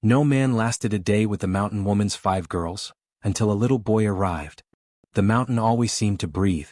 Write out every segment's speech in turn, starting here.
No man lasted a day with the mountain woman's 5 girls, until a little boy arrived. The mountain always seemed to breathe.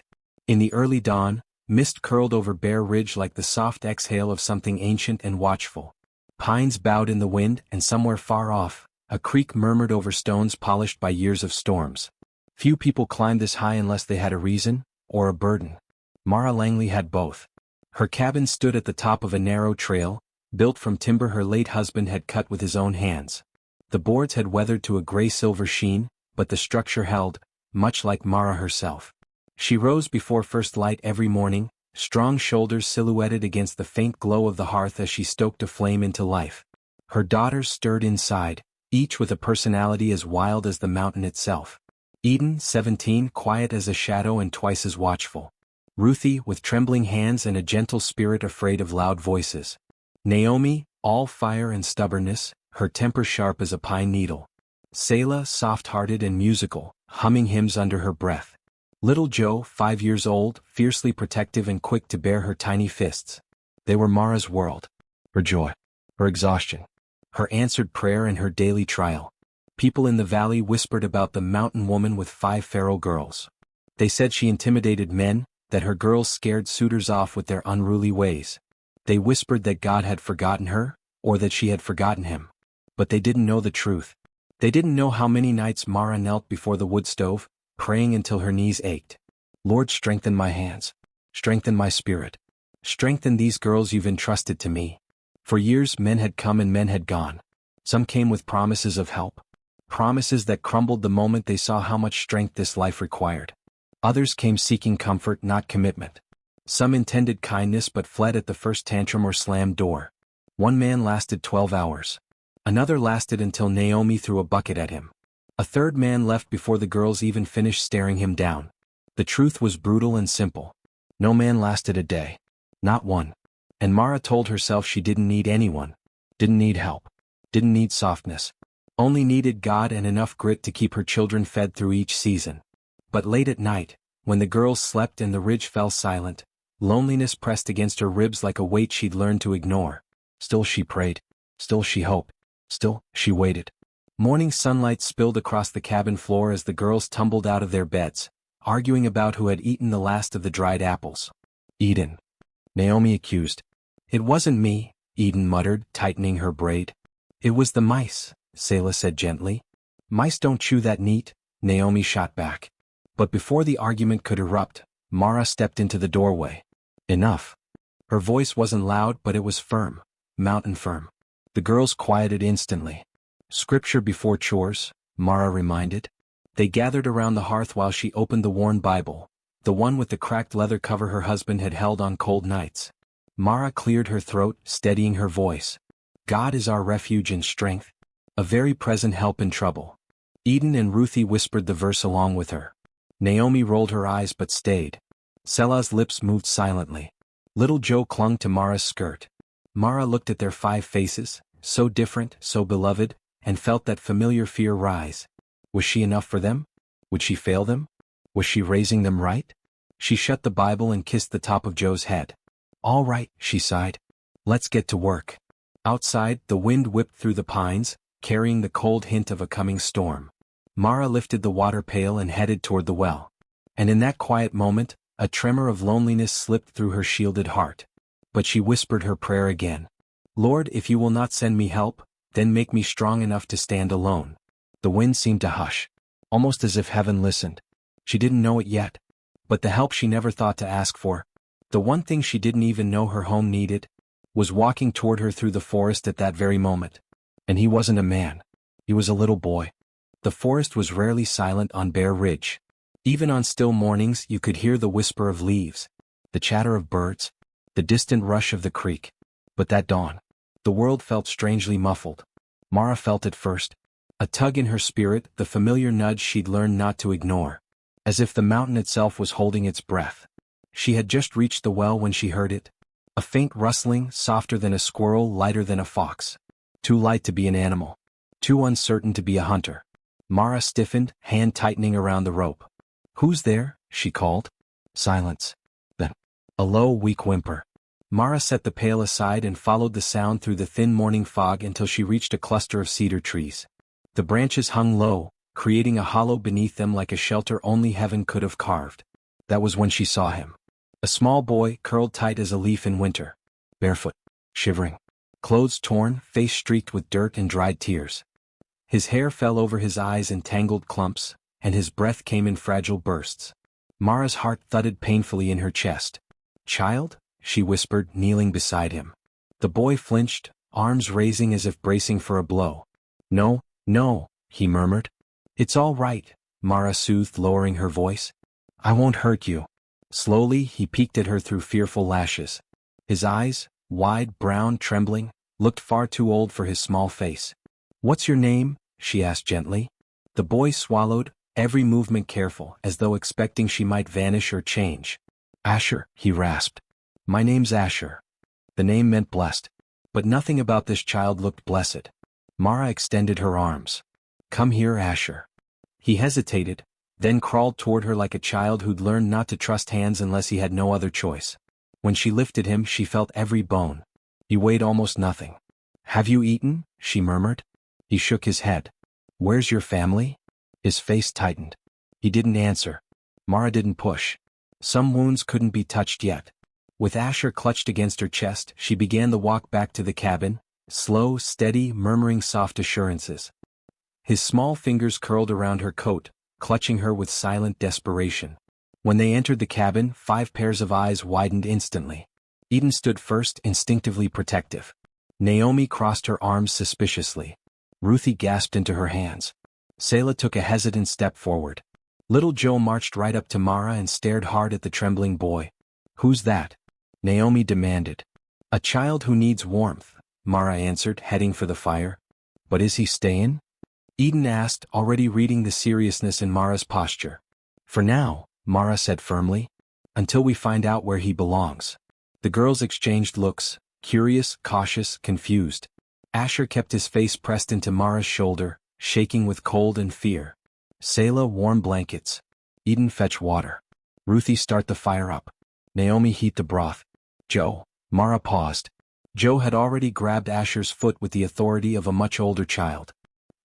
In the early dawn, mist curled over Bear Ridge like the soft exhale of something ancient and watchful. Pines bowed in the wind, and somewhere far off, a creek murmured over stones polished by years of storms. Few people climbed this high unless they had a reason, or a burden. Mara Langley had both. Her cabin stood at the top of a narrow trail, built from timber her late husband had cut with his own hands. The boards had weathered to a gray-silver sheen, but the structure held, much like Mara herself. She rose before first light every morning, strong shoulders silhouetted against the faint glow of the hearth as she stoked a flame into life. Her daughters stirred inside, each with a personality as wild as the mountain itself. Eden, 17, quiet as a shadow and twice as watchful. Ruthie, with trembling hands and a gentle spirit afraid of loud voices. Naomi, all fire and stubbornness, her temper sharp as a pine needle. Selah, soft-hearted and musical, humming hymns under her breath. Little Jo, 5 years old, fiercely protective and quick to bare her tiny fists. They were Mara's world. Her joy. Her exhaustion. Her answered prayer and her daily trial. People in the valley whispered about the mountain woman with 5 feral girls. They said she intimidated men, that her girls scared suitors off with their unruly ways. They whispered that God had forgotten her, or that she had forgotten him. But they didn't know the truth. They didn't know how many nights Mara knelt before the wood stove, praying until her knees ached. Lord, strengthen my hands. Strengthen my spirit. Strengthen these girls you've entrusted to me. For years men had come and men had gone. Some came with promises of help. Promises that crumbled the moment they saw how much strength this life required. Others came seeking comfort, not commitment. Some intended kindness but fled at the first tantrum or slammed door. One man lasted 12 hours. Another lasted until Naomi threw a bucket at him. A third man left before the girls even finished staring him down. The truth was brutal and simple. No man lasted a day. Not one. And Mara told herself she didn't need anyone. Didn't need help. Didn't need softness. Only needed God and enough grit to keep her children fed through each season. But late at night, when the girls slept and the ridge fell silent, loneliness pressed against her ribs like a weight she'd learned to ignore. Still she prayed. Still she hoped. Still she waited. Morning sunlight spilled across the cabin floor as the girls tumbled out of their beds, arguing about who had eaten the last of the dried apples. Eden. Naomi accused. It wasn't me, Eden muttered, tightening her braid. It was the mice, Selah said gently. Mice don't chew that neat, Naomi shot back. But before the argument could erupt, Mara stepped into the doorway. Enough. Her voice wasn't loud but it was firm, mountain firm. The girls quieted instantly. Scripture before chores, Mara reminded. They gathered around the hearth while she opened the worn Bible, the one with the cracked leather cover her husband had held on cold nights. Mara cleared her throat, steadying her voice. God is our refuge and strength, a very present help in trouble. Eden and Ruthie whispered the verse along with her. Naomi rolled her eyes but stayed. Selah's lips moved silently. Little Jo clung to Mara's skirt. Mara looked at their 5 faces, so different, so beloved, and felt that familiar fear rise. Was she enough for them? Would she fail them? Was she raising them right? She shut the Bible and kissed the top of Jo's head. All right, she sighed. Let's get to work. Outside, the wind whipped through the pines, carrying the cold hint of a coming storm. Mara lifted the water pail and headed toward the well. And in that quiet moment, a tremor of loneliness slipped through her shielded heart. But she whispered her prayer again. Lord, if you will not send me help, then make me strong enough to stand alone. The wind seemed to hush, almost as if heaven listened. She didn't know it yet. But the help she never thought to ask for, the one thing she didn't even know her home needed, was walking toward her through the forest at that very moment. And he wasn't a man. He was a little boy. The forest was rarely silent on Bear Ridge. Even on still mornings you could hear the whisper of leaves, the chatter of birds, the distant rush of the creek. But that dawn, the world felt strangely muffled. Mara felt it first. A tug in her spirit, the familiar nudge she'd learned not to ignore. As if the mountain itself was holding its breath. She had just reached the well when she heard it. A faint rustling, softer than a squirrel, lighter than a fox. Too light to be an animal. Too uncertain to be a hunter. Mara stiffened, hand tightening around the rope. Who's there? She called. Silence. Then, a low, weak whimper. Mara set the pail aside and followed the sound through the thin morning fog until she reached a cluster of cedar trees. The branches hung low, creating a hollow beneath them like a shelter only heaven could have carved. That was when she saw him. A small boy, curled tight as a leaf in winter. Barefoot. Shivering. Clothes torn, face streaked with dirt and dried tears. His hair fell over his eyes in tangled clumps, and his breath came in fragile bursts. Mara's heart thudded painfully in her chest. "Child?" she whispered, kneeling beside him. The boy flinched, arms raising as if bracing for a blow. "No, no," he murmured. "It's all right," Mara soothed, lowering her voice. "I won't hurt you." Slowly, he peeked at her through fearful lashes. His eyes, wide, brown, trembling, looked far too old for his small face. "What's your name?" she asked gently. The boy swallowed, every movement careful, as though expecting she might vanish or change. "Asher," he rasped. "My name's Asher." The name meant blessed. But nothing about this child looked blessed. Mara extended her arms. "Come here, Asher." He hesitated, then crawled toward her like a child who'd learned not to trust hands unless he had no other choice. When she lifted him, she felt every bone. He weighed almost nothing. "Have you eaten?" she murmured. He shook his head. "Where's your family?" His face tightened. He didn't answer. Mara didn't push. Some wounds couldn't be touched yet. With Asher clutched against her chest, she began the walk back to the cabin, slow, steady, murmuring soft assurances. His small fingers curled around her coat, clutching her with silent desperation. When they entered the cabin, 5 pairs of eyes widened instantly. Eden stood first, instinctively protective. Naomi crossed her arms suspiciously. Ruthie gasped into her hands. Selah took a hesitant step forward. Little Joe marched right up to Mara and stared hard at the trembling boy. "Who's that?" Naomi demanded. "A child who needs warmth," Mara answered, heading for the fire. "But is he staying?" Eden asked, already reading the seriousness in Mara's posture. "For now," Mara said firmly. "Until we find out where he belongs." The girls exchanged looks, curious, cautious, confused. Asher kept his face pressed into Mara's shoulder, shaking with cold and fear. "Selah, warm blankets." Eden, fetch water. Ruthie, start the fire up. Naomi, heat the broth. Joe. Mara paused. Joe had already grabbed Asher's foot with the authority of a much older child.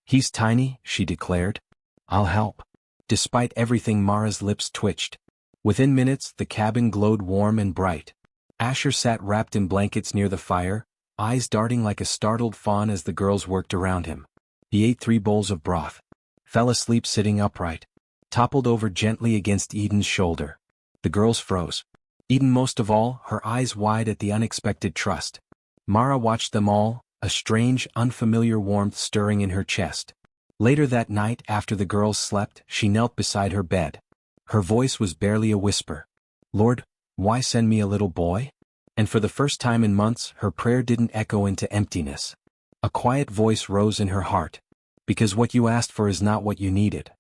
"He's tiny," she declared. "I'll help." Despite everything, Mara's lips twitched. Within minutes, the cabin glowed warm and bright. Asher sat wrapped in blankets near the fire, eyes darting like a startled fawn as the girls worked around him. He ate 3 bowls of broth. Fell asleep sitting upright. Toppled over gently against Eden's shoulder. The girls froze. Eden most of all, her eyes wide at the unexpected trust. Mara watched them all, a strange, unfamiliar warmth stirring in her chest. Later that night, after the girls slept, she knelt beside her bed. Her voice was barely a whisper. "Lord, why send me a little boy?" And for the first time in months, her prayer didn't echo into emptiness. A quiet voice rose in her heart. "Because what you asked for is not what you needed."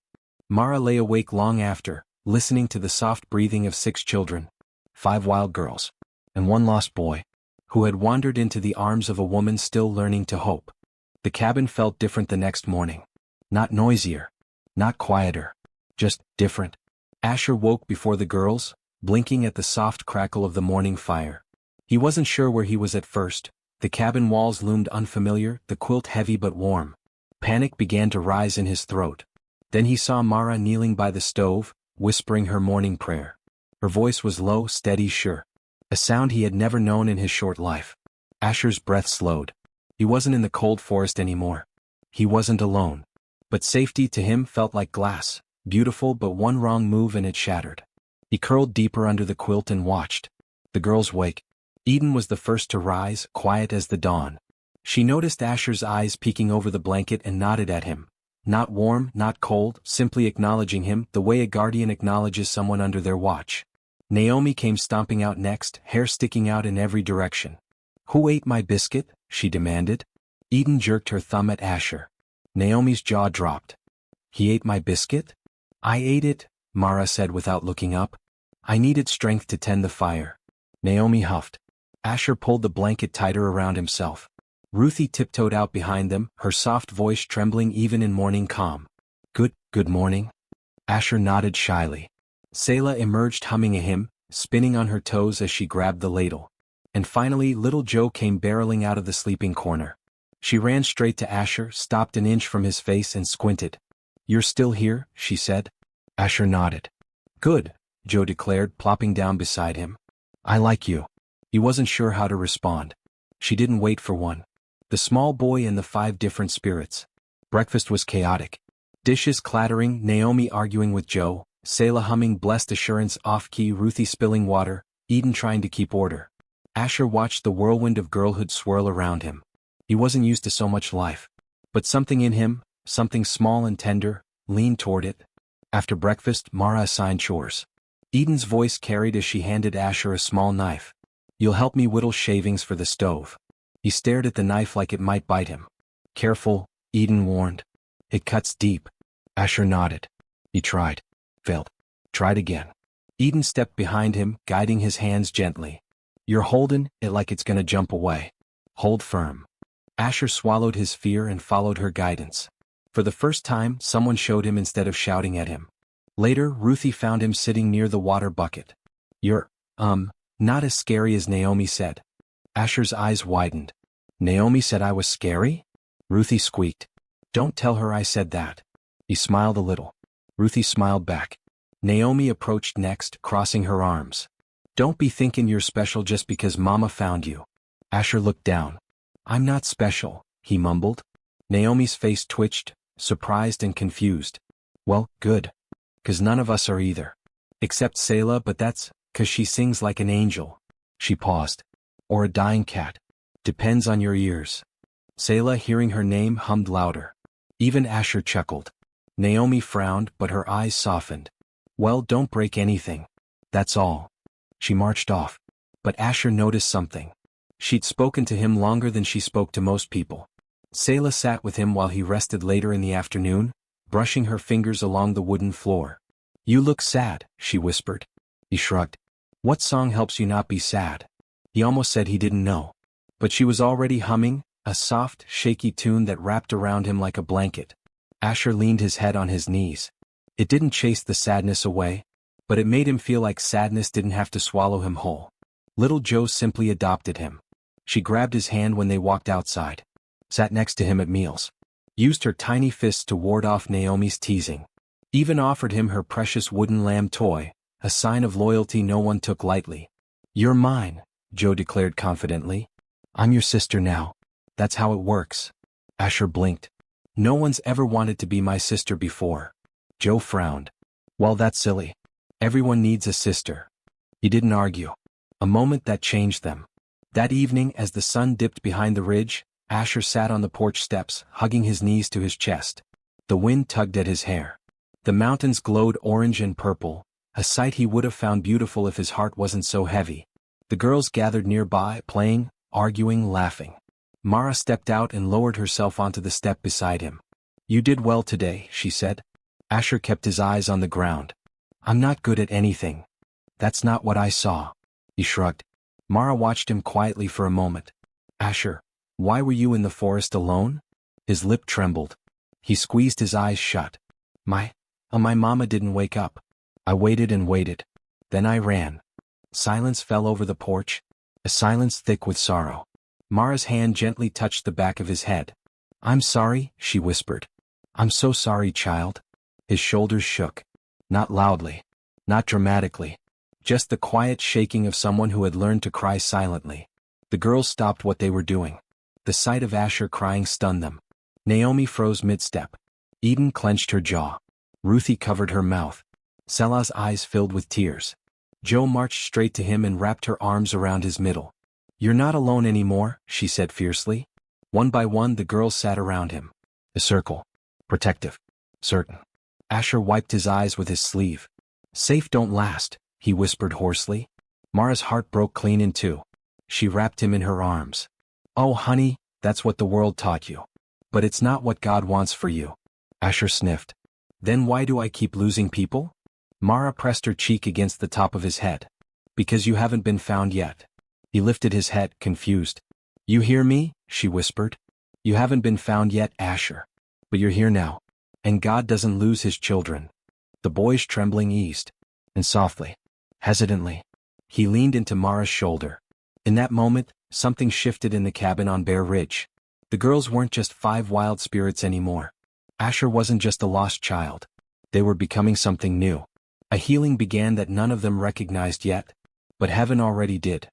Mara lay awake long after, listening to the soft breathing of 6 children. 5 wild girls. And 1 lost boy, who had wandered into the arms of a woman still learning to hope. The cabin felt different the next morning. Not noisier. Not quieter. Just different. Asher woke before the girls, blinking at the soft crackle of the morning fire. He wasn't sure where he was at first. The cabin walls loomed unfamiliar, the quilt heavy but warm. Panic began to rise in his throat. Then he saw Mara kneeling by the stove, whispering her morning prayer. Her voice was low, steady, sure. A sound he had never known in his short life. Asher's breath slowed. He wasn't in the cold forest anymore. He wasn't alone. But safety to him felt like glass, beautiful but one wrong move and it shattered. He curled deeper under the quilt and watched. The girls wake. Eden was the first to rise, quiet as the dawn. She noticed Asher's eyes peeking over the blanket and nodded at him. Not warm, not cold, simply acknowledging him the way a guardian acknowledges someone under their watch. Naomi came stomping out next, hair sticking out in every direction. "Who ate my biscuit?" she demanded. Eden jerked her thumb at Asher. Naomi's jaw dropped. "He ate my biscuit?" "I ate it," Mara said without looking up. "I needed strength to tend the fire." Naomi huffed. Asher pulled the blanket tighter around himself. Ruthie tiptoed out behind them, her soft voice trembling even in morning calm. Good morning." Asher nodded shyly. Selah emerged humming a hymn, spinning on her toes as she grabbed the ladle. And finally little Joe came barreling out of the sleeping corner. She ran straight to Asher, stopped an inch from his face and squinted. "You're still here?" she said. Asher nodded. "Good," Joe declared, plopping down beside him. "I like you." He wasn't sure how to respond. She didn't wait for one. The small boy and the 5 different spirits. Breakfast was chaotic. Dishes clattering, Naomi arguing with Joe, Selah humming blessed assurance off-key, Ruthie spilling water, Eden trying to keep order. Asher watched the whirlwind of girlhood swirl around him. He wasn't used to so much life. But something in him, something small and tender, leaned toward it. After breakfast, Mara assigned chores. Eden's voice carried as she handed Asher a small knife. "You'll help me whittle shavings for the stove." He stared at the knife like it might bite him. "Careful," Eden warned. "It cuts deep." Asher nodded. He tried. Failed. Tried again. Eden stepped behind him, guiding his hands gently. "You're holding it like it's gonna jump away. Hold firm." Asher swallowed his fear and followed her guidance. For the first time, someone showed him instead of shouting at him. Later, Ruthie found him sitting near the water bucket. "You're, not as scary as Naomi said." Asher's eyes widened. "Naomi said I was scary?" Ruthie squeaked. "Don't tell her I said that." He smiled a little. Ruthie smiled back. Naomi approached next, crossing her arms. "Don't be thinking you're special just because Mama found you." Asher looked down. "I'm not special," he mumbled. Naomi's face twitched, surprised and confused. "Well, good. 'Cause none of us are either. Except Selah, but that's 'cause she sings like an angel." She paused. "Or a dying cat. Depends on your ears." Selah, hearing her name, hummed louder. Even Asher chuckled. Naomi frowned, but her eyes softened. "Well, don't break anything. That's all." She marched off. But Asher noticed something. She'd spoken to him longer than she spoke to most people. Selah sat with him while he rested later in the afternoon, brushing her fingers along the wooden floor. "You look sad," she whispered. He shrugged. "What song helps you not be sad?" He almost said he didn't know. But she was already humming, a soft, shaky tune that wrapped around him like a blanket. Asher leaned his head on his knees. It didn't chase the sadness away, but it made him feel like sadness didn't have to swallow him whole. Little Joe simply adopted him. She grabbed his hand when they walked outside. Sat next to him at meals. Used her tiny fists to ward off Naomi's teasing. Even offered him her precious wooden lamb toy, a sign of loyalty no one took lightly. "You're mine," Joe declared confidently. "I'm your sister now. That's how it works." Asher blinked. "No one's ever wanted to be my sister before." Joe frowned. "Well, that's silly. Everyone needs a sister." He didn't argue. A moment that changed them. That evening, as the sun dipped behind the ridge, Asher sat on the porch steps, hugging his knees to his chest. The wind tugged at his hair. The mountains glowed orange and purple, a sight he would have found beautiful if his heart wasn't so heavy. The girls gathered nearby, playing, arguing, laughing. Mara stepped out and lowered herself onto the step beside him. "You did well today," she said. Asher kept his eyes on the ground. "I'm not good at anything." "That's not what I saw." He shrugged. Mara watched him quietly for a moment. "Asher, why were you in the forest alone?" His lip trembled. He squeezed his eyes shut. My mama didn't wake up. I waited and waited. Then I ran." Silence fell over the porch, a silence thick with sorrow. Mara's hand gently touched the back of his head. "I'm sorry," she whispered. "I'm so sorry, child." His shoulders shook. Not loudly. Not dramatically. Just the quiet shaking of someone who had learned to cry silently. The girls stopped what they were doing. The sight of Asher crying stunned them. Naomi froze mid-step. Eden clenched her jaw. Ruthie covered her mouth. Selah's eyes filled with tears. Joe marched straight to him and wrapped her arms around his middle. "You're not alone anymore," she said fiercely. One by one the girls sat around him. A circle. Protective. Certain. Asher wiped his eyes with his sleeve. "Safe don't last," he whispered hoarsely. Mara's heart broke clean in two. She wrapped him in her arms. "Oh honey, that's what the world taught you. But it's not what God wants for you." Asher sniffed. "Then why do I keep losing people?" Mara pressed her cheek against the top of his head. "Because you haven't been found yet." He lifted his head, confused. "You hear me?" she whispered. "You haven't been found yet, Asher. But you're here now. And God doesn't lose his children." The boy's trembling eased. And softly, hesitantly, he leaned into Mara's shoulder. In that moment, something shifted in the cabin on Bear Ridge. The girls weren't just 5 wild spirits anymore. Asher wasn't just a lost child. They were becoming something new. A healing began that none of them recognized yet, but heaven already did.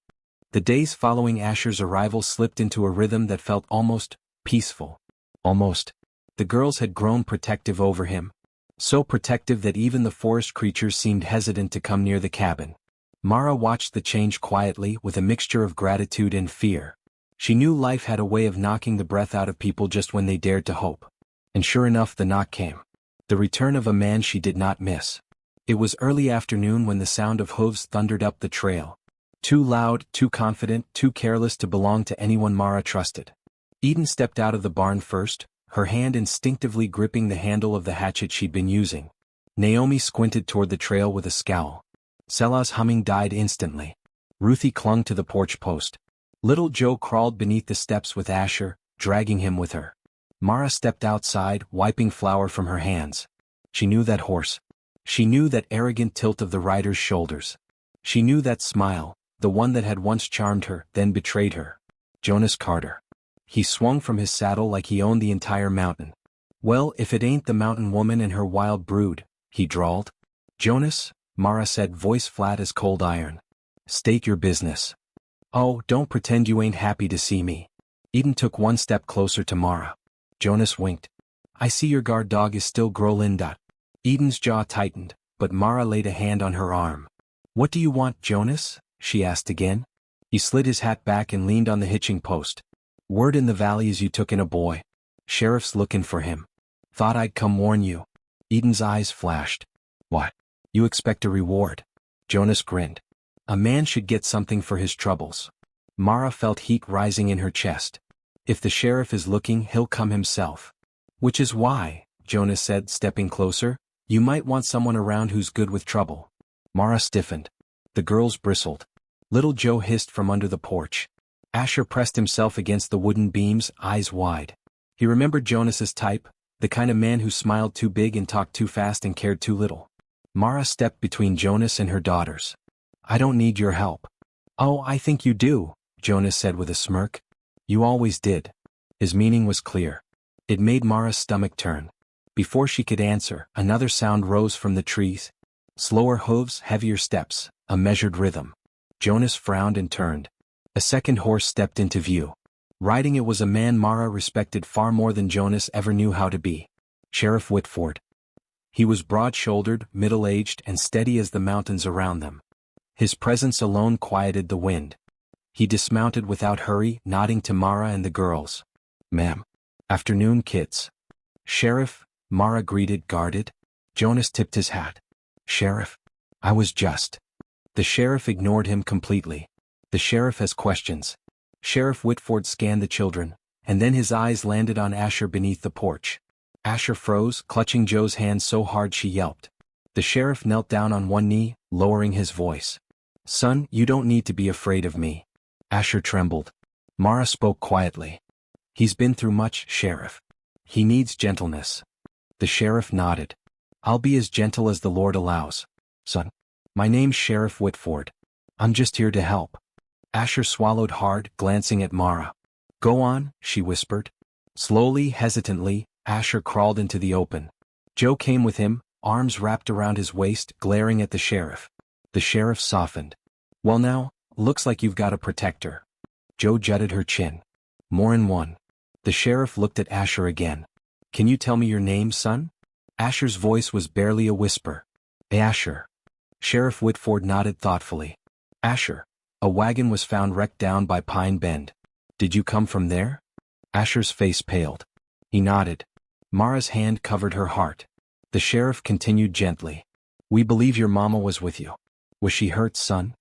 The days following Asher's arrival slipped into a rhythm that felt almost peaceful. Almost. The girls had grown protective over him. So protective that even the forest creatures seemed hesitant to come near the cabin. Mara watched the change quietly with a mixture of gratitude and fear. She knew life had a way of knocking the breath out of people just when they dared to hope. And sure enough, the knock came. The return of a man she did not miss. It was early afternoon when the sound of hooves thundered up the trail. Too loud, too confident, too careless to belong to anyone Mara trusted. Eden stepped out of the barn first, her hand instinctively gripping the handle of the hatchet she'd been using. Naomi squinted toward the trail with a scowl. Selah's humming died instantly. Ruthie clung to the porch post. Little Joe crawled beneath the steps with Asher, dragging him with her. Mara stepped outside, wiping flour from her hands. She knew that horse. She knew that arrogant tilt of the rider's shoulders. She knew that smile, the one that had once charmed her, then betrayed her. Jonas Carter. He swung from his saddle like he owned the entire mountain. "Well, if it ain't the mountain woman and her wild brood," he drawled. "Jonas," Mara said, voice flat as cold iron. "State your business." "Oh, don't pretend you ain't happy to see me." Eden took one step closer to Mara. Jonas winked. "I see your guard dog is still Grolinda." Eden's jaw tightened, but Mara laid a hand on her arm. "What do you want, Jonas?" she asked again. He slid his hat back and leaned on the hitching post. "Word in the valley is you took in a boy. Sheriff's looking for him. Thought I'd come warn you." Eden's eyes flashed. "What? You expect a reward?" Jonas grinned. "A man should get something for his troubles." Mara felt heat rising in her chest. "If the sheriff is looking, he'll come himself." "Which is why," Jonas said, stepping closer, "you might want someone around who's good with trouble." Mara stiffened. The girls bristled. Little Joe hissed from under the porch. Asher pressed himself against the wooden beams, eyes wide. He remembered Jonas's type, the kind of man who smiled too big and talked too fast and cared too little. Mara stepped between Jonas and her daughters. "I don't need your help." "Oh, I think you do," Jonas said with a smirk. "You always did." His meaning was clear. It made Mara's stomach turn. Before she could answer, another sound rose from the trees. Slower hooves, heavier steps, a measured rhythm. Jonas frowned and turned. A second horse stepped into view. Riding it was a man Mara respected far more than Jonas ever knew how to be. Sheriff Whitford. He was broad-shouldered, middle-aged, and steady as the mountains around them. His presence alone quieted the wind. He dismounted without hurry, nodding to Mara and the girls. "Ma'am." "Afternoon, kids." "Sheriff," Mara greeted, guarded. Jonas tipped his hat. "Sheriff. I was just." The sheriff ignored him completely. The sheriff has questions. Sheriff Whitford scanned the children, and then his eyes landed on Asher beneath the porch. Asher froze, clutching Joe's hand so hard she yelped. The sheriff knelt down on one knee, lowering his voice. "Son, you don't need to be afraid of me." Asher trembled. Mara spoke quietly. "He's been through much, Sheriff. He needs gentleness." The sheriff nodded. "I'll be as gentle as the Lord allows, son. My name's Sheriff Whitford. I'm just here to help." Asher swallowed hard, glancing at Mara. "Go on," she whispered. Slowly, hesitantly, Asher crawled into the open. Joe came with him, arms wrapped around his waist, glaring at the sheriff. The sheriff softened. "Well now, looks like you've got a protector." Joe jutted her chin. "More'n one." The sheriff looked at Asher again. "Can you tell me your name, son?" Asher's voice was barely a whisper. "Asher." Sheriff Whitford nodded thoughtfully. "Asher. A wagon was found wrecked down by Pine Bend. Did you come from there?" Asher's face paled. He nodded. Mara's hand covered her heart. The sheriff continued gently. "We believe your mama was with you. Was she hurt, son?"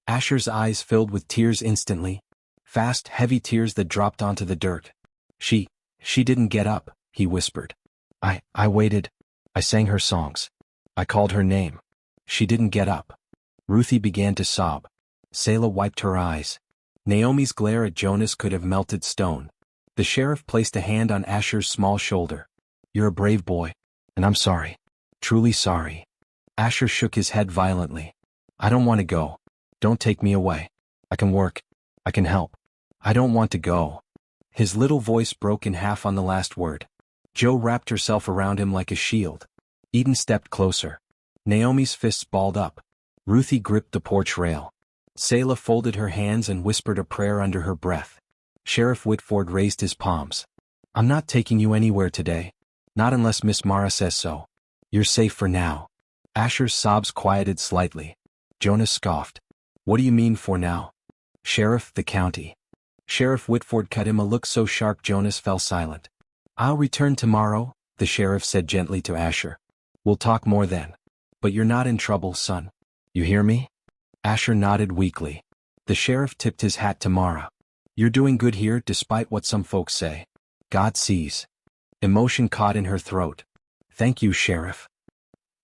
Asher's eyes filled with tears instantly. Fast, heavy tears that dropped onto the dirt. She didn't get up," he whispered. I waited. I sang her songs. I called her name. She didn't get up." Ruthie began to sob. Selah wiped her eyes. Naomi's glare at Jonas could have melted stone. The sheriff placed a hand on Asher's small shoulder. "You're a brave boy. And I'm sorry. Truly sorry." Asher shook his head violently. "I don't want to go. Don't take me away. I can work." I can help. I don't want to go. His little voice broke in half on the last word. Joe wrapped herself around him like a shield. Eden stepped closer. Naomi's fists balled up. Ruthie gripped the porch rail. Selah folded her hands and whispered a prayer under her breath. Sheriff Whitford raised his palms. I'm not taking you anywhere today. Not unless Miss Mara says so. You're safe for now. Asher's sobs quieted slightly. Jonas scoffed. What do you mean for now? Sheriff, the county. Sheriff Whitford cut him a look so sharp Jonas fell silent. I'll return tomorrow, the sheriff said gently to Asher. We'll talk more then. But you're not in trouble, son. You hear me? Asher nodded weakly. The sheriff tipped his hat to Mara. You're doing good here despite what some folks say. God sees. Emotion caught in her throat. Thank you, Sheriff.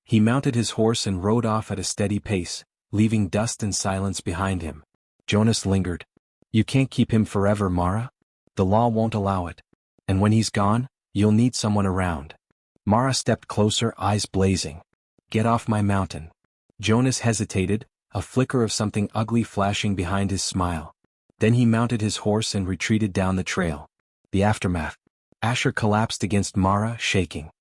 He mounted his horse and rode off at a steady pace, leaving dust and silence behind him. Jonas lingered. You can't keep him forever, Mara. The law won't allow it. And when he's gone, you'll need someone around. Mara stepped closer, eyes blazing. Get off my mountain. Jonas hesitated, a flicker of something ugly flashing behind his smile. Then he mounted his horse and retreated down the trail. The aftermath. Asher collapsed against Mara, shaking.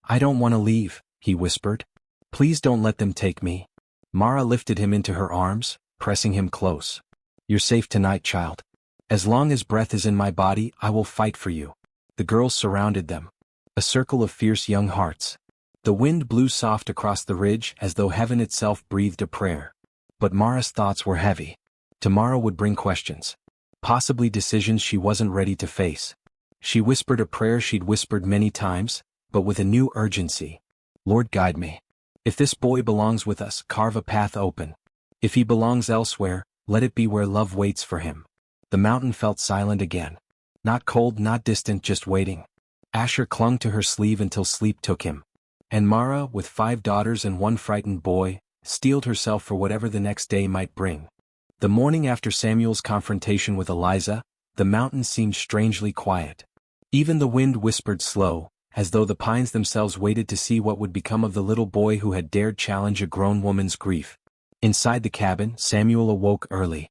I don't want to leave, he whispered. Please don't let them take me. Mara lifted him into her arms, pressing him close. You're safe tonight, child. As long as breath is in my body, I will fight for you. The girls surrounded them. A circle of fierce young hearts. The wind blew soft across the ridge as though heaven itself breathed a prayer. But Mara's thoughts were heavy. Tomorrow would bring questions. Possibly decisions she wasn't ready to face. She whispered a prayer she'd whispered many times, but with a new urgency. Lord, guide me. If this boy belongs with us, carve a path open. If he belongs elsewhere, let it be where love waits for him. The mountain felt silent again. Not cold, not distant, just waiting. Asher clung to her sleeve until sleep took him. And Mara, with 5 daughters and 1 frightened boy, steeled herself for whatever the next day might bring. The morning after Samuel's confrontation with Eliza, the mountain seemed strangely quiet. Even the wind whispered slow, as though the pines themselves waited to see what would become of the little boy who had dared challenge a grown woman's grief. Inside the cabin, Samuel awoke early.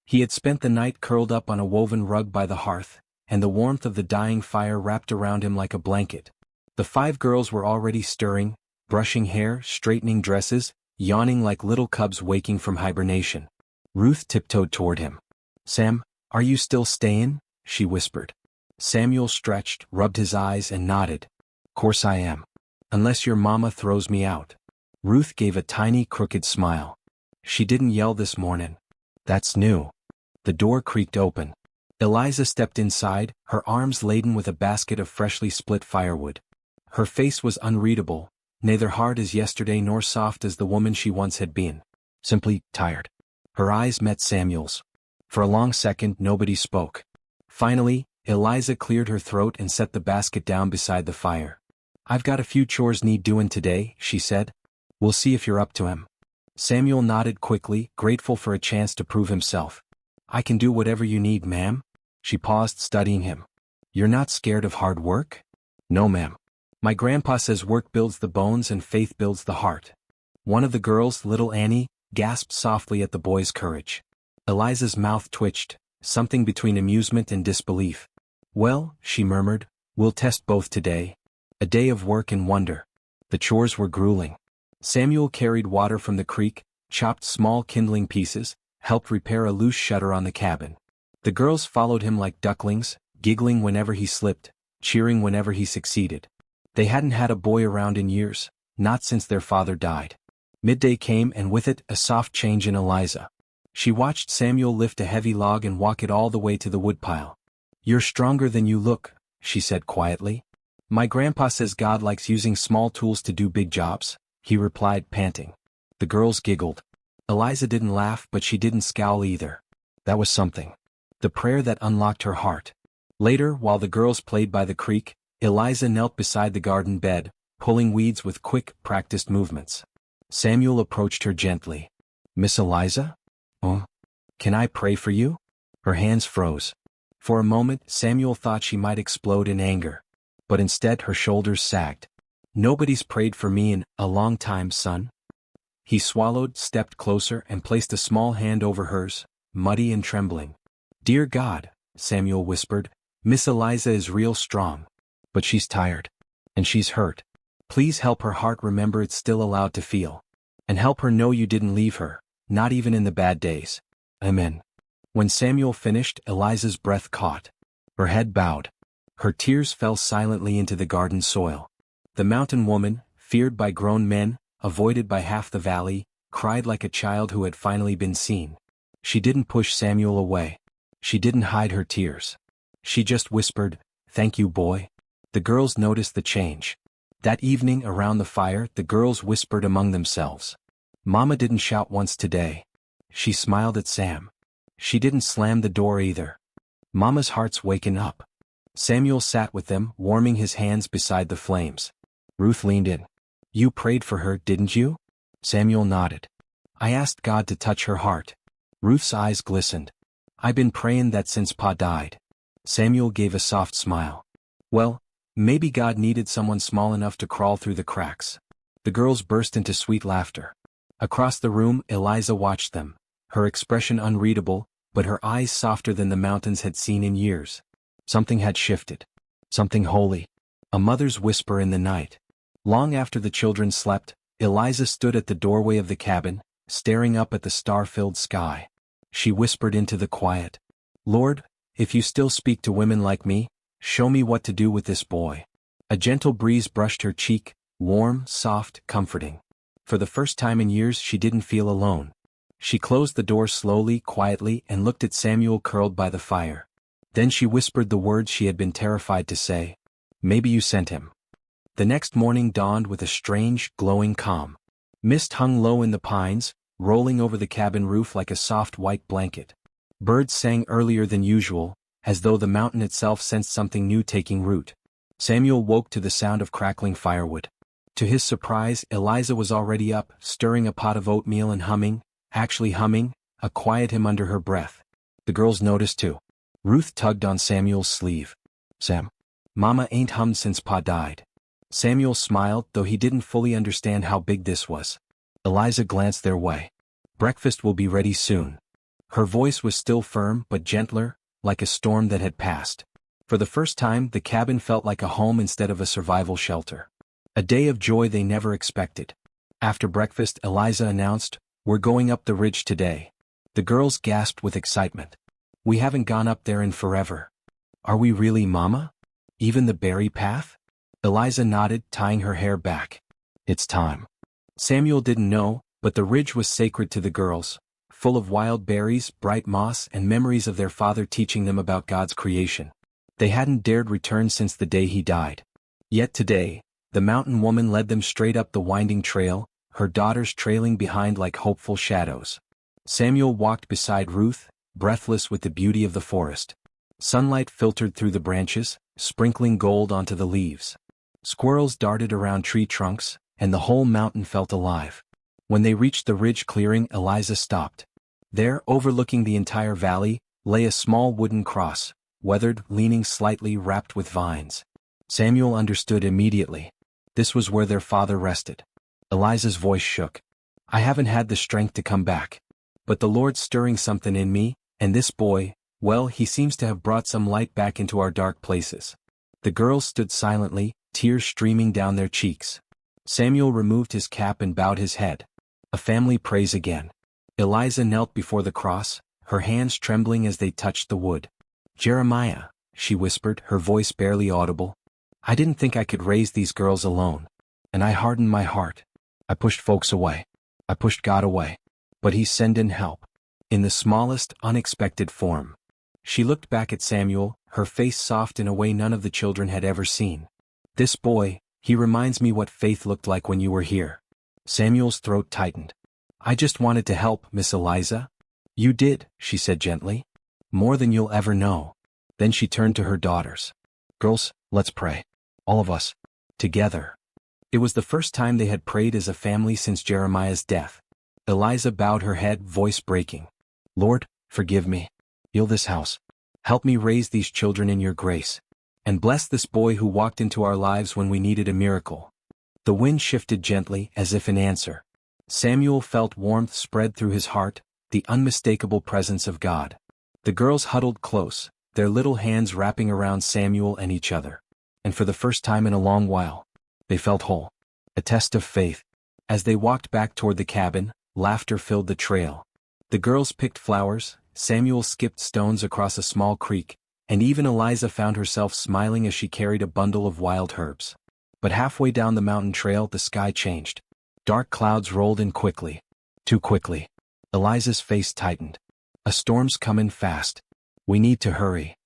He had spent the night curled up on a woven rug by the hearth, and the warmth of the dying fire wrapped around him like a blanket. The 5 girls were already stirring, brushing hair, straightening dresses, yawning like little cubs waking from hibernation. Ruth tiptoed toward him. Sam, are you still stayin'? She whispered. Samuel stretched, rubbed his eyes and nodded. Course I am. Unless your mama throws me out. Ruth gave a tiny crooked smile. She didn't yell this morning. That's new. The door creaked open. Eliza stepped inside, her arms laden with a basket of freshly split firewood. Her face was unreadable, neither hard as yesterday nor soft as the woman she once had been. Simply tired. Her eyes met Samuel's. For a long second nobody spoke. Finally, Eliza cleared her throat and set the basket down beside the fire. I've got a few chores need doing today, she said. We'll see if you're up to 'em. Samuel nodded quickly, grateful for a chance to prove himself. I can do whatever you need, ma'am. She paused, studying him. You're not scared of hard work? No, ma'am. My grandpa says work builds the bones and faith builds the heart. One of the girls, little Annie, gasped softly at the boy's courage. Eliza's mouth twitched, something between amusement and disbelief. Well, she murmured, we'll test both today. A day of work and wonder. The chores were grueling. Samuel carried water from the creek, chopped small kindling pieces, helped repair a loose shutter on the cabin. The girls followed him like ducklings, giggling whenever he slipped, cheering whenever he succeeded. They hadn't had a boy around in years, not since their father died. Midday came and with it a soft change in Eliza. She watched Samuel lift a heavy log and walk it all the way to the woodpile. You're stronger than you look, she said quietly. My grandpa says God likes using small tools to do big jobs, he replied, panting. The girls giggled. Eliza didn't laugh, but she didn't scowl either. That was something. The prayer that unlocked her heart. Later, while the girls played by the creek, Eliza knelt beside the garden bed, pulling weeds with quick, practiced movements. Samuel approached her gently. Miss Eliza? Oh? Can I pray for you? Her hands froze. For a moment, Samuel thought she might explode in anger. But instead her shoulders sagged. Nobody's prayed for me in a long time, son. He swallowed, stepped closer and placed a small hand over hers, muddy and trembling. "Dear God," Samuel whispered, "Miss Eliza is real strong. But she's tired. And she's hurt. Please help her heart remember it's still allowed to feel. And help her know you didn't leave her, not even in the bad days. Amen." When Samuel finished, Eliza's breath caught. Her head bowed. Her tears fell silently into the garden soil. The mountain woman, feared by grown men, avoided by half the valley, cried like a child who had finally been seen. She didn't push Samuel away. She didn't hide her tears. She just whispered, "Thank you, boy." The girls noticed the change. That evening around the fire, the girls whispered among themselves. Mama didn't shout once today. She smiled at Sam. She didn't slam the door either. Mama's heart's waking up. Samuel sat with them, warming his hands beside the flames. Ruth leaned in. "You prayed for her, didn't you?" Samuel nodded. "I asked God to touch her heart." Ruth's eyes glistened. "I've been praying that since Pa died." Samuel gave a soft smile. "Well, maybe God needed someone small enough to crawl through the cracks." The girls burst into sweet laughter. Across the room, Eliza watched them, her expression unreadable, but her eyes softer than the mountains had seen in years. Something had shifted. Something holy. A mother's whisper in the night. Long after the children slept, Eliza stood at the doorway of the cabin, staring up at the star-filled sky. She whispered into the quiet, "Lord, if you still speak to women like me, show me what to do with this boy." A gentle breeze brushed her cheek, warm, soft, comforting. For the first time in years she didn't feel alone. She closed the door slowly, quietly, and looked at Samuel curled by the fire. Then she whispered the words she had been terrified to say. "Maybe you sent him." The next morning dawned with a strange, glowing calm. Mist hung low in the pines, rolling over the cabin roof like a soft white blanket. Birds sang earlier than usual, as though the mountain itself sensed something new taking root. Samuel woke to the sound of crackling firewood. To his surprise, Eliza was already up, stirring a pot of oatmeal and humming, a quiet hymn under her breath. The girls noticed too. Ruth tugged on Samuel's sleeve. "Sam, Mama ain't hummed since Pa died." Samuel smiled, though he didn't fully understand how big this was. Eliza glanced their way. "Breakfast will be ready soon." Her voice was still firm but gentler, like a storm that had passed. For the first time, the cabin felt like a home instead of a survival shelter. A day of joy they never expected. After breakfast, Eliza announced, "We're going up the ridge today." The girls gasped with excitement. "We haven't gone up there in forever." "Are we really, Mama? Even the berry path?" Eliza nodded, tying her hair back. "It's time." Samuel didn't know, but the ridge was sacred to the girls, full of wild berries, bright moss, and memories of their father teaching them about God's creation. They hadn't dared return since the day he died. Yet today, the mountain woman led them straight up the winding trail, her daughters trailing behind like hopeful shadows. Samuel walked beside Ruth, breathless with the beauty of the forest. Sunlight filtered through the branches, sprinkling gold onto the leaves. Squirrels darted around tree trunks, and the whole mountain felt alive. When they reached the ridge clearing, Eliza stopped. There, overlooking the entire valley, lay a small wooden cross, weathered, leaning slightly, wrapped with vines. Samuel understood immediately. This was where their father rested. Eliza's voice shook. "I haven't had the strength to come back. But the Lord's stirring something in me, and this boy, well, he seems to have brought some light back into our dark places." The girls stood silently, tears streaming down their cheeks. Samuel removed his cap and bowed his head. A family prays again. Eliza knelt before the cross, her hands trembling as they touched the wood. "Jeremiah," she whispered, her voice barely audible. "I didn't think I could raise these girls alone. And I hardened my heart. I pushed folks away. I pushed God away. But He's sending help. In the smallest, unexpected form." She looked back at Samuel, her face soft in a way none of the children had ever seen. "This boy, he reminds me what faith looked like when you were here." Samuel's throat tightened. "I just wanted to help, Miss Eliza." "You did," she said gently. "More than you'll ever know." Then she turned to her daughters. "Girls, let's pray. All of us. Together." It was the first time they had prayed as a family since Jeremiah's death. Eliza bowed her head, voice breaking. "Lord, forgive me. Heal this house. Help me raise these children in your grace. And bless this boy who walked into our lives when we needed a miracle." The wind shifted gently, as if in answer. Samuel felt warmth spread through his heart, the unmistakable presence of God. The girls huddled close, their little hands wrapping around Samuel and each other. And for the first time in a long while, they felt whole. A test of faith. As they walked back toward the cabin, laughter filled the trail. The girls picked flowers, Samuel skipped stones across a small creek, and even Eliza found herself smiling as she carried a bundle of wild herbs. But halfway down the mountain trail the sky changed. Dark clouds rolled in quickly. Too quickly. Eliza's face tightened. A storm's coming fast. We need to hurry.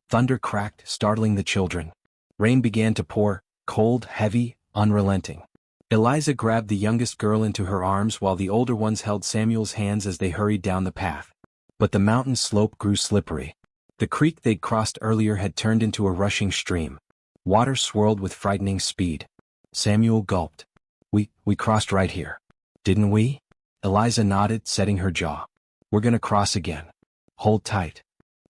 Thunder cracked, startling the children. Rain began to pour, cold, heavy, unrelenting. Eliza grabbed the youngest girl into her arms while the older ones held Samuel's hands as they hurried down the path. But the mountain slope grew slippery. The creek they'd crossed earlier had turned into a rushing stream. Water swirled with frightening speed. Samuel gulped. We crossed right here. Didn't we? Eliza nodded, setting her jaw. We're gonna cross again. Hold tight.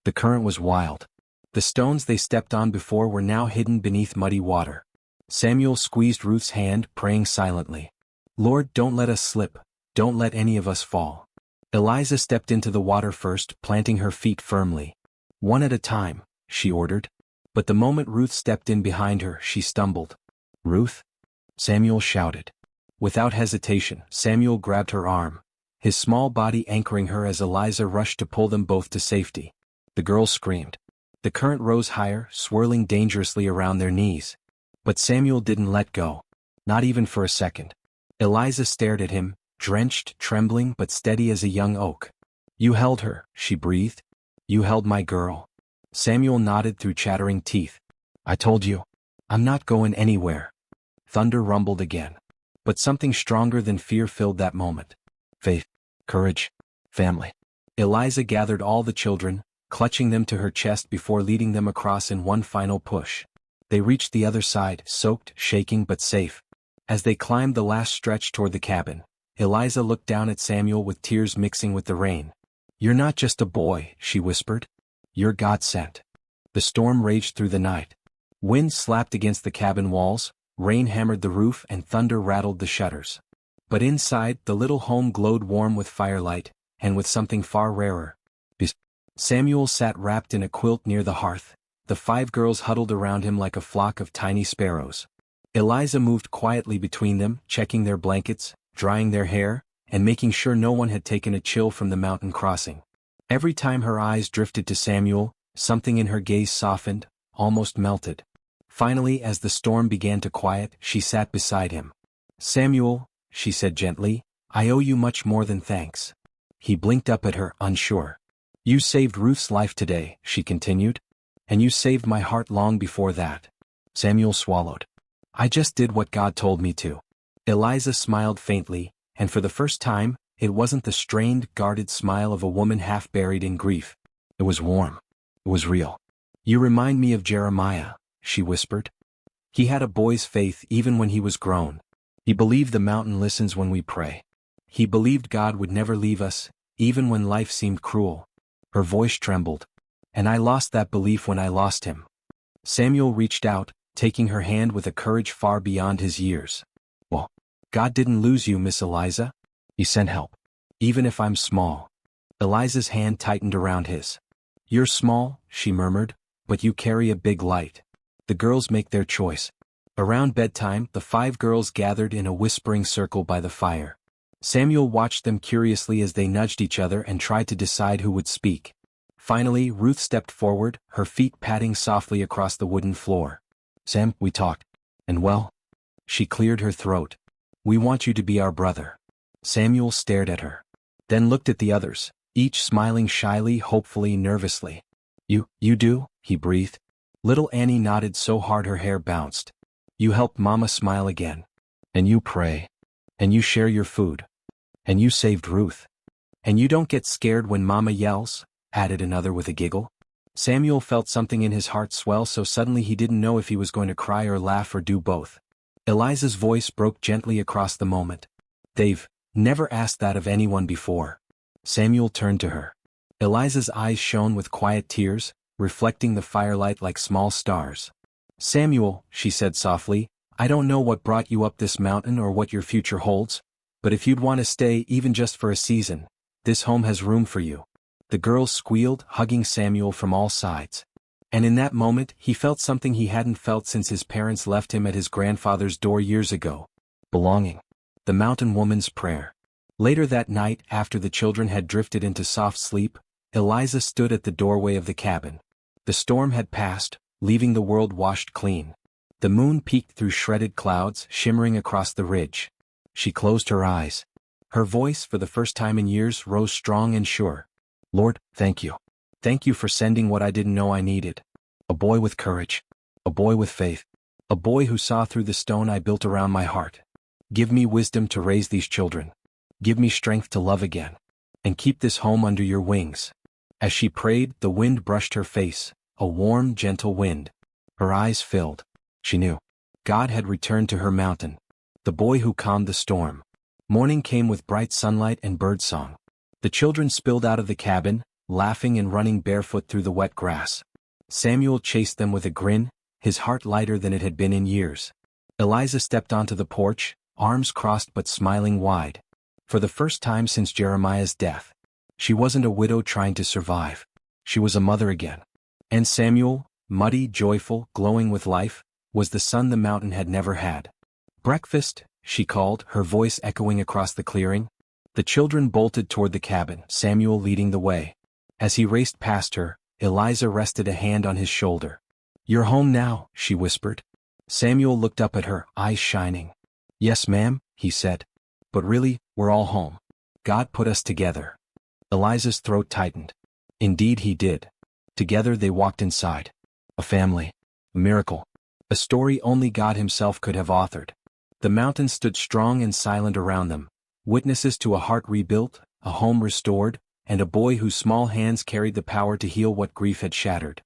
The current was wild. The stones they stepped on before were now hidden beneath muddy water. Samuel squeezed Ruth's hand, praying silently. Lord, don't let us slip. Don't let any of us fall. Eliza stepped into the water first, planting her feet firmly. One at a time, she ordered. But the moment Ruth stepped in behind her, she stumbled. Ruth? Samuel shouted. Without hesitation, Samuel grabbed her arm, his small body anchoring her as Eliza rushed to pull them both to safety. The girls screamed. The current rose higher, swirling dangerously around their knees. But Samuel didn't let go. Not even for a second. Eliza stared at him, drenched, trembling but steady as a young oak. You held her, she breathed. You held my girl. Samuel nodded through chattering teeth. I told you. I'm not going anywhere. Thunder rumbled again. But something stronger than fear filled that moment. Faith, courage, family. Eliza gathered all the children, clutching them to her chest before leading them across in one final push. They reached the other side, soaked, shaking but safe. As they climbed the last stretch toward the cabin, Eliza looked down at Samuel with tears mixing with the rain. You're not just a boy, she whispered. You're God sent. The storm raged through the night. Wind slapped against the cabin walls, rain hammered the roof and thunder rattled the shutters. But inside, the little home glowed warm with firelight, and with something far rarer. Samuel sat wrapped in a quilt near the hearth, the 5 girls huddled around him like a flock of tiny sparrows. Eliza moved quietly between them, checking their blankets, drying their hair, and making sure no one had taken a chill from the mountain crossing. Every time her eyes drifted to Samuel, something in her gaze softened, almost melted. Finally, as the storm began to quiet, she sat beside him. Samuel, she said gently, I owe you much more than thanks. He blinked up at her, unsure. You saved Ruth's life today, she continued. And you saved my heart long before that. Samuel swallowed. I just did what God told me to. Eliza smiled faintly, and for the first time, it wasn't the strained, guarded smile of a woman half buried in grief. It was warm. It was real. You remind me of Jeremiah, she whispered. He had a boy's faith even when he was grown. He believed the mountain listens when we pray. He believed God would never leave us, even when life seemed cruel. Her voice trembled. And I lost that belief when I lost him. Samuel reached out, taking her hand with a courage far beyond his years. Well, God didn't lose you, Miss Eliza. He sent help. Even if I'm small. Eliza's hand tightened around his. You're small, she murmured, but you carry a big light. The girls make their choice. Around bedtime, the 5 girls gathered in a whispering circle by the fire. Samuel watched them curiously as they nudged each other and tried to decide who would speak. Finally, Ruth stepped forward, her feet patting softly across the wooden floor. Sam, we talked. And well? She cleared her throat. We want you to be our brother. Samuel stared at her. Then looked at the others, each smiling shyly, hopefully, nervously. You do? He breathed. Little Annie nodded so hard her hair bounced. You helped Mama smile again. And you pray. And you share your food. And you saved Ruth. And you don't get scared when Mama yells, added another with a giggle. Samuel felt something in his heart swell so suddenly he didn't know if he was going to cry or laugh or do both. Eliza's voice broke gently across the moment. They've never asked that of anyone before. Samuel turned to her. Eliza's eyes shone with quiet tears, reflecting the firelight like small stars. Samuel, she said softly, I don't know what brought you up this mountain or what your future holds, but if you'd want to stay even just for a season, this home has room for you. The girls squealed, hugging Samuel from all sides. And in that moment he felt something he hadn't felt since his parents left him at his grandfather's door years ago. Belonging. The mountain woman's prayer. Later that night, after the children had drifted into soft sleep, Eliza stood at the doorway of the cabin. The storm had passed, leaving the world washed clean. The moon peeked through shredded clouds, shimmering across the ridge. She closed her eyes. Her voice, for the first time in years, rose strong and sure. Lord, thank you. Thank you for sending what I didn't know I needed. A boy with courage. A boy with faith. A boy who saw through the stone I built around my heart. Give me wisdom to raise these children. Give me strength to love again. And keep this home under your wings. As she prayed, the wind brushed her face, a warm, gentle wind. Her eyes filled. She knew. God had returned to her mountain. The boy who calmed the storm. Morning came with bright sunlight and birdsong. The children spilled out of the cabin, laughing and running barefoot through the wet grass. Samuel chased them with a grin, his heart lighter than it had been in years. Eliza stepped onto the porch, arms crossed but smiling wide. For the first time since Jeremiah's death. She wasn't a widow trying to survive. She was a mother again. And Samuel, muddy, joyful, glowing with life, was the son the mountain had never had. Breakfast, she called, her voice echoing across the clearing. The children bolted toward the cabin, Samuel leading the way. As he raced past her, Eliza rested a hand on his shoulder. You're home now, she whispered. Samuel looked up at her, eyes shining. Yes, ma'am, he said. But really, we're all home. God put us together. Eliza's throat tightened. Indeed he did. Together they walked inside. A family. A miracle. A story only God himself could have authored. The mountains stood strong and silent around them, witnesses to a heart rebuilt, a home restored, and a boy whose small hands carried the power to heal what grief had shattered.